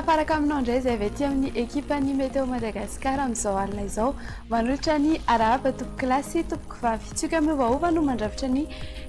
tafaraka aminao indray izay avy aty amin'ny ekipan'ny Meteo Madagasikara amin'izao alina izao manolotra ny arahaba tompoko kilasy tompoko vavy tsika miovaova no mandrafitra ny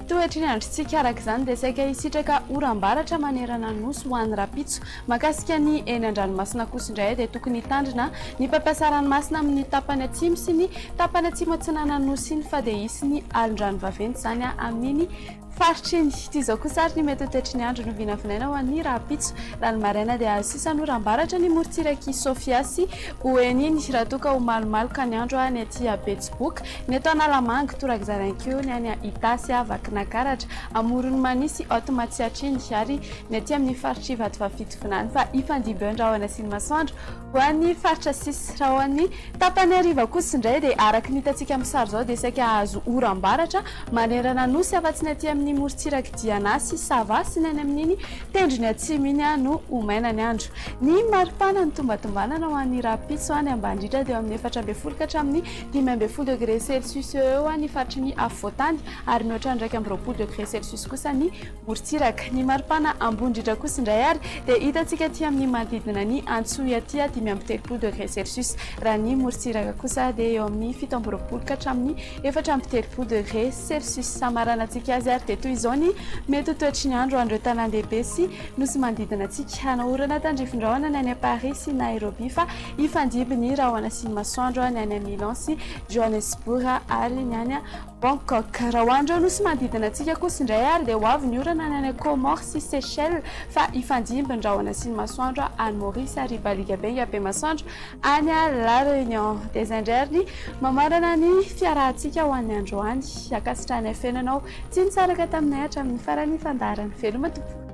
toetry ny androntsika araka izany dia saika hisitraka oram-baratra manerana ny nosy ho an'ny rapitso makasika ny eny an-dranomasina kosa indray dia tokony hitandrina ny mpampiasa ranomasina amin'ny tapany atsimo sy ny tapany atsimo atsinana ny nosy iny fa dia hisy ny alin-drano vaventy izany amin'iny faritra iny ity izao kosa ary ny mety toetry ny andro no vinavinaina ho an'ny rapitso raha ny maraina dia azo sisa oram-baratra ny morotsiraky Sofia sy hoeny iny raha toa ka ho malomaloka ny andro ny aty Betsiboka ny eto Analamanga Torak'Zarankeo ny any Itasy Vakinankaratra Amorony Manisy Automatsiatra iny ary ny aty amin'ny faritra Vatovavitovinany fa ifandimby eo ny rahona sy ny masoandro ho an'ny faritra sisy raha ho an'ny tapany ariva kosa indray dia araka ny hitantsika amin'ny sary izao dia saika azo oram-baratra manerana nosy afa-tsy ny aty amin'ny morotsiraky Dianasy Sava sy ny any amin'iny tendrony atsimo iny no omaina ny andro ny maripana ny tombatombanana ho an'ny rapitso any ambandritra dia amin'ny 4 ka hatramin'ny 5 degré Celsius eo ny faritry ny afovoantany ary mihoatra ny 2 degré Celsius kosa ny morotsiraka ny maripana ambondritra kosa indray ary dia hitantsika aty amin'ny manodidina ny Antsohy aty 5 degré Celsius raha ny morotsiraka kosa dia eo amin'ny 7 ka hatramin'ny 4 degré Celsius samaranantsika azy ary dia toy izao ny mety toetry ny andro andro tanàn-dehibe sy nosy manodidina antsika anaorana tandrifindrahona ny any Paris sy Nairobi fa ifandimby ny rahona sy ny masoandro ny any Milan sy Johannesburg ary ny any Bangkok raha hoandro nosy manodidina antsika kosa indray ary dia ho avy ny orana ny any Comores sy Seychelles fa ifandimby ny rahona sy ny masoandro any Maurice ary Baligabenga be masoandro any La Réunion dia izay indray ary ny mamarana ny fiarahantsika ho an'ny andro any akasitrany fiainanao tsy nitsaraka taminay hatramin'ny farany fandarany veloma tompoko